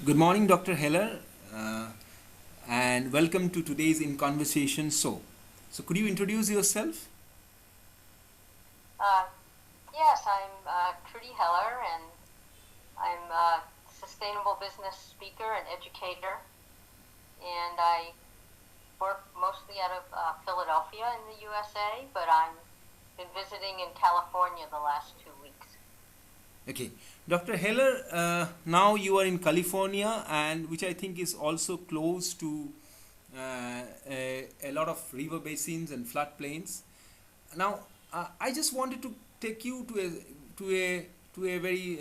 Good morning, Dr. Heller, and welcome to today's In Conversation Show. So, could you introduce yourself? Uh, yes, I'm Trudy Heller, and I'm a sustainable business speaker and educator, and I work mostly out of Philadelphia in the USA, but I've been visiting in California the last 2 weeks. Okay, Dr. Heller, now you are in California, and which I think is also close to a lot of river basins and floodplains. Now, I just wanted to take you to a to a very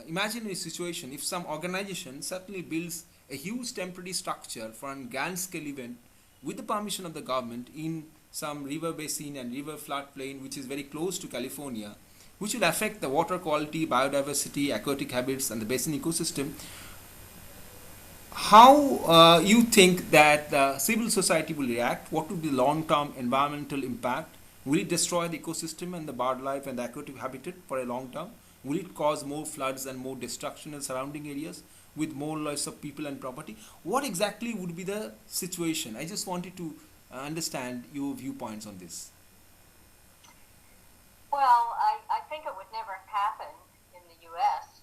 imaginary situation. If some organization suddenly builds a huge temporary structure for a grand scale event with the permission of the government in some river basin and river floodplain, which is very close to California, which will affect the water quality, biodiversity, aquatic habits, and the basin ecosystem, how you think that civil society will react? What would be the long-term environmental impact? Will it destroy the ecosystem and the bird life and the aquatic habitat for a long term? Will it cause more floods and more destruction in surrounding areas with more loss of people and property? What exactly would be the situation? I just wanted to understand your viewpoints on this. Well, I think it would never happen in the U.S.,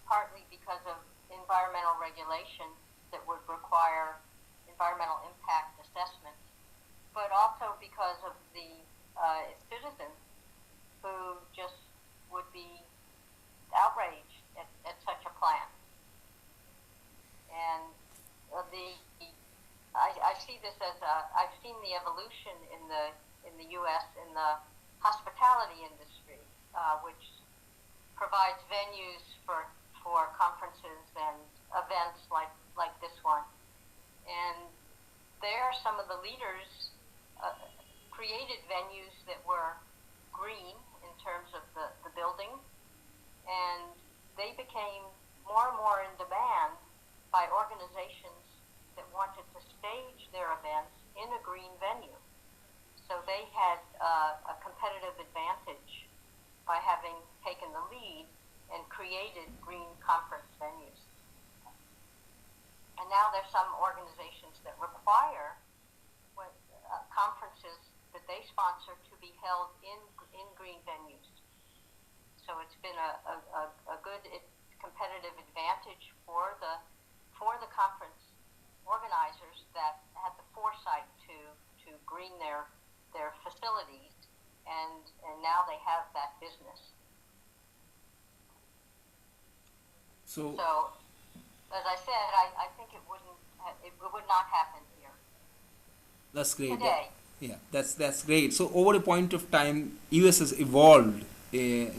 partly because of environmental regulations that would require environmental impact assessments, but also because of the citizens who just would be outraged at such a plan. And I see this as I've seen the evolution in the U.S. in the hospitality industry, which provides venues for conferences and events like this one. And there, some of the leaders created venues that were green in terms of the building, and they became more and more in demand by organizations that wanted to stage their events in a green venue. So they had a competitive advantage by having taken the lead and created green conference venues. And now there's some organizations that require conferences that they sponsor to be held in green venues. So it's been a good competitive advantage for the conference organizers that had the foresight to green their facilities, and now they have that business. So as I said, I think it would not happen here. That's great. Today. Yeah, that's great. So over a point of time, US has evolved, Yes.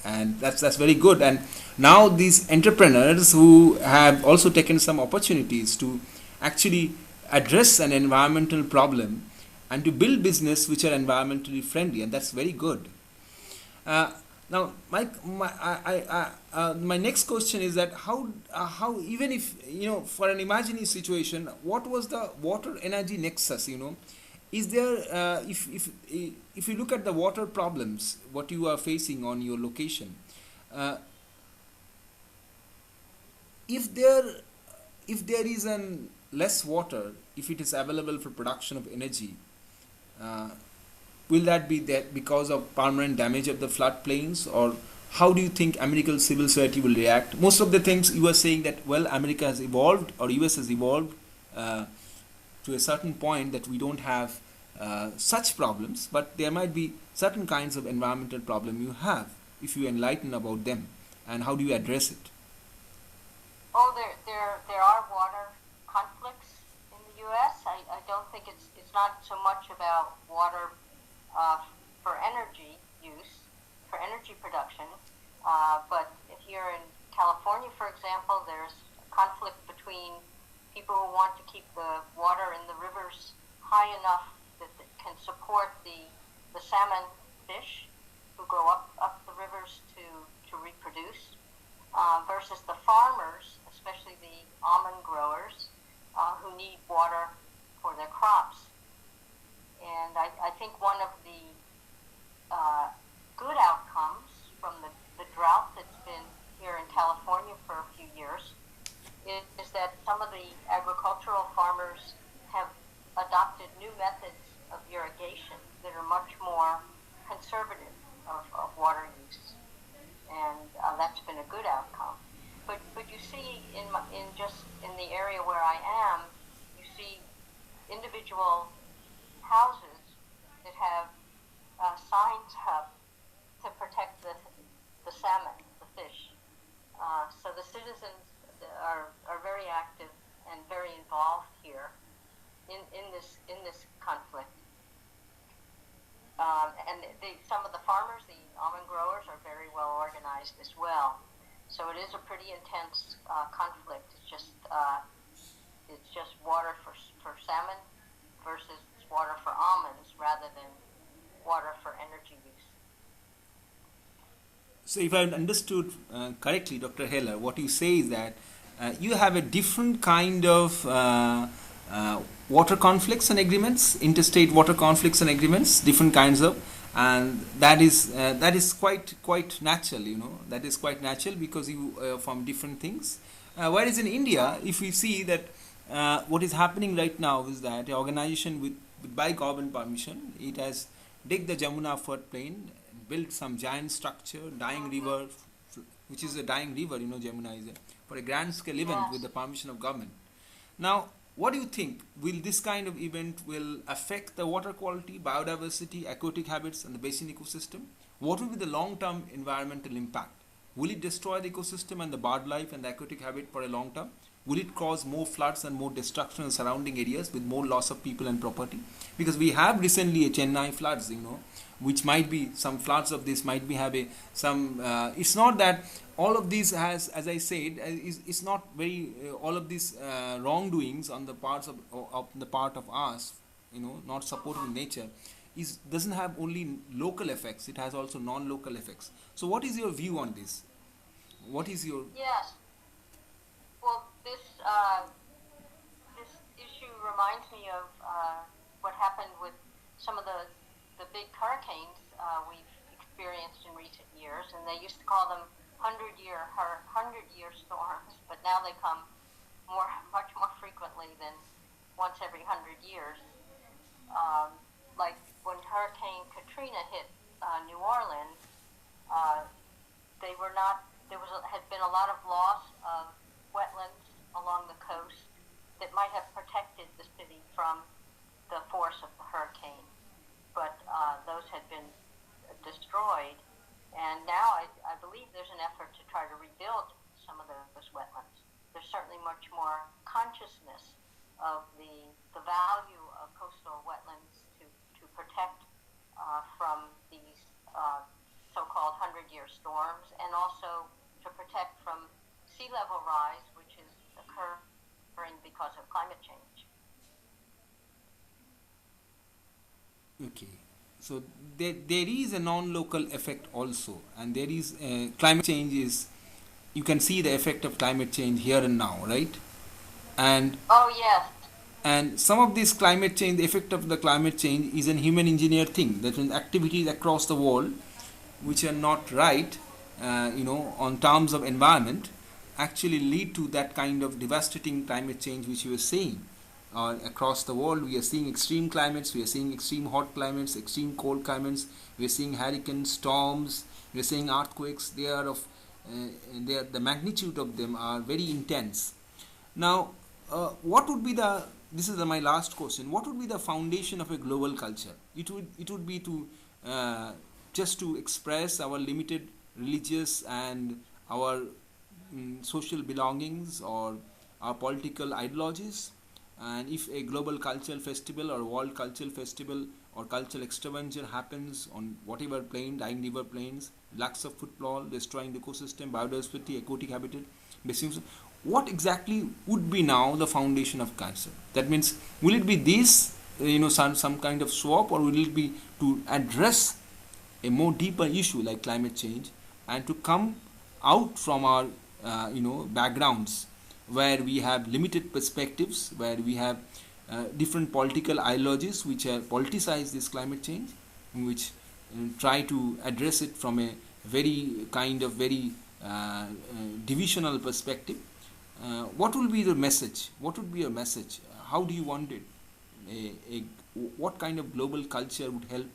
and that's very good. And now these entrepreneurs who have also taken some opportunities to actually address an environmental problem and to build business which are environmentally friendly, and that's very good. Uh, Now, my next question is that how even if for an imaginary situation, what was the water energy nexus? Is there if you look at the water problems, what you are facing on your location, uh, if there if there is an less water, if it is available for production of energy, uh, will that be that because of permanent damage of the floodplains, or how do you think American civil society will react? Most of the things you are saying that, well, America has evolved or US has evolved to a certain point that we don't have such problems, but there might be certain kinds of environmental problem you have. If you enlighten about them, and how do you address it? Oh, there are water conflicts in the U.S. I don't think it's not so much about water for energy use, for energy production, but here in California, for example, there's a conflict between people who want to keep the water in the rivers high enough that it can support the salmon fish who go up the rivers to reproduce, versus the farmers, especially the almond growers, who need water for their crops. And I think one of the good outcomes from the drought that's been here in California for a few conservative of water use, and that's been a good outcome. But you see in the area where I am, you see individual houses that have signs up to protect the salmon, the fish. So the citizens are very active and very involved here in this conflict. And some of the farmers, the almond growers, are very well organized as well. So it is a pretty intense conflict. It's just water for salmon versus water for almonds rather than water for energy use. So if I understood correctly, Dr. Heller, what you say is that you have a different kind of water conflicts and agreements, interstate water conflicts and agreements, different kinds of, and that is quite natural, that is quite natural because you from different things. Whereas in India, if we see that what is happening right now is that the organization by government permission, it has dig the Jamuna floodplain, built some giant structure, dying river, which is a dying river, Jamuna is for a grand scale event with the permission of government. Now, what do you think? Will this kind of event will affect the water quality, biodiversity, aquatic habits, and the basin ecosystem? What will be the long-term environmental impact? Will it destroy the ecosystem and the bird life and the aquatic habit for a long term? Will it cause more floods and more destruction in surrounding areas with more loss of people and property? Because we have recently a Chennai floods, which might be some floods of this might be have some. It's not that all of these has, as I said, it's not very all of these wrongdoings on the parts of the part of us, not supporting nature, doesn't have only local effects. It has also non-local effects. So, what is your view on this? What is your Yes. Well, this issue reminds me of what happened with some of the big hurricanes we've experienced in recent years, and they used to call them 100-year storms, but now they come much more frequently than once every 100 years. Like when Hurricane Katrina hit New Orleans, had been a lot of loss of wetlands along the coast that might have protected the city from the force of the hurricane, but those had been destroyed, and now I believe there's an effort to try to rebuild some of those wetlands. There's certainly much more consciousness of the value of coastal wetlands to protect from these so-called 100-year storms, and also to protect from sea level rise, which is occurring because of climate change. Okay, so there is a non-local effect also, and there is climate change is, you can see the effect of climate change here and now, right? And Yes. And some of this climate change, the effect of the climate change is an human engineered thing. That means activities across the world which are not right, on terms of environment, actually lead to that kind of devastating climate change which you were seeing. Across the world, we are seeing extreme climates, we are seeing extreme hot climates, extreme cold climates, we are seeing hurricanes, storms, we are seeing earthquakes. The magnitude of them are very intense. Now, what would be this is my last question, what would be the foundation of a global culture? It would be to just to express our limited religious and our social belongings or our political ideologies. And if a global cultural festival or world cultural festival or cultural extravaganza happens on whatever plain, dying river plains, lacks of footfall, destroying the ecosystem, biodiversity, aquatic habitat, what exactly would be now the foundation of culture? That means, will it be this, some kind of swap, or will it be to address a more deeper issue like climate change and to come out from our backgrounds where we have limited perspectives, where we have different political ideologies which politicize this climate change, which try to address it from a very divisional perspective. What will be the message? What would be your message? How do you want it? What kind of global culture would help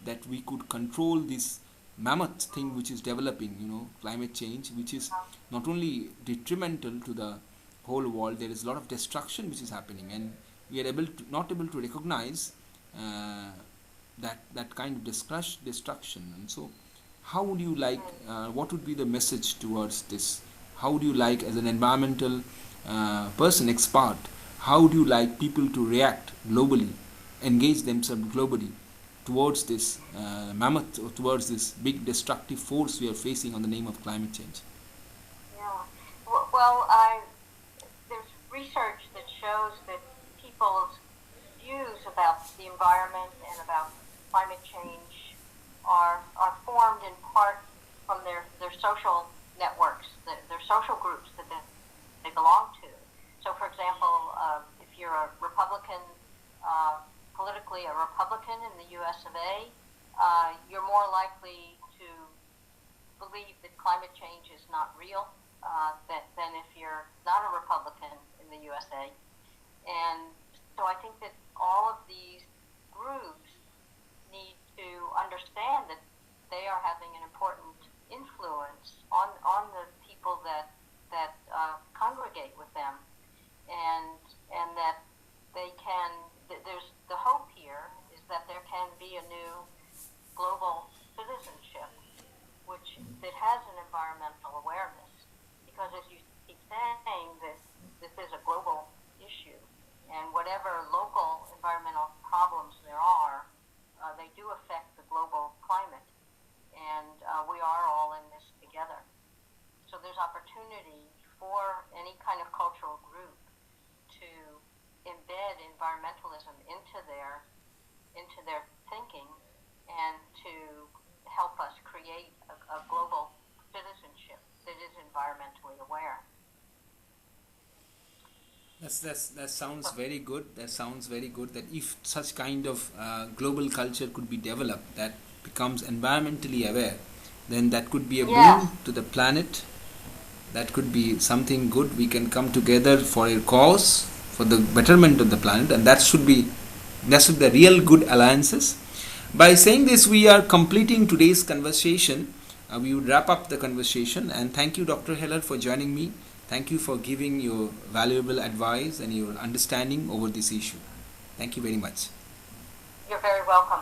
that we could control this mammoth thing which is developing, climate change, which is not only detrimental to the whole world. There is a lot of destruction which is happening, and we are not able to recognize that kind of destruction. And so, how would you like? What would be the message towards this? How would you like, as an environmental expert, how would you like people to react globally, engage themselves globally towards this mammoth, or towards this big destructive force we are facing on the name of climate change? Yeah. Well, there's research that shows that people's views about the environment and about climate change are formed in part from their social networks, their social groups that they belong to. So, for example, if you're a Republican, politically a Republican in the US of A, you're more likely to believe that climate change is not real than if you're not a Republican in the USA. And so I think that all of these groups need to understand that they are having an important influence on the people that congregate with them, and that they can. There's the hope here is that there can be a new global citizenship, that has an environmental awareness, because as you keep saying, this is a global issue, and whatever local environmental problems there are, they do affect the global climate, and we are all in this together. So there's opportunity for any kind of cultural group to embed environmentalism into their thinking, and to help us create a global citizenship that is environmentally aware. That sounds very good. That sounds very good. That if such kind of global culture could be developed that becomes environmentally aware, then that could be a boon to the planet. That could be something good. We can come together for a cause, for the betterment of the planet, and that should be the real good alliances. By saying this, we are completing today's conversation. We would wrap up the conversation, and thank you, Dr. Heller, for joining me. Thank you for giving your valuable advice and your understanding over this issue. Thank you very much. You're very welcome.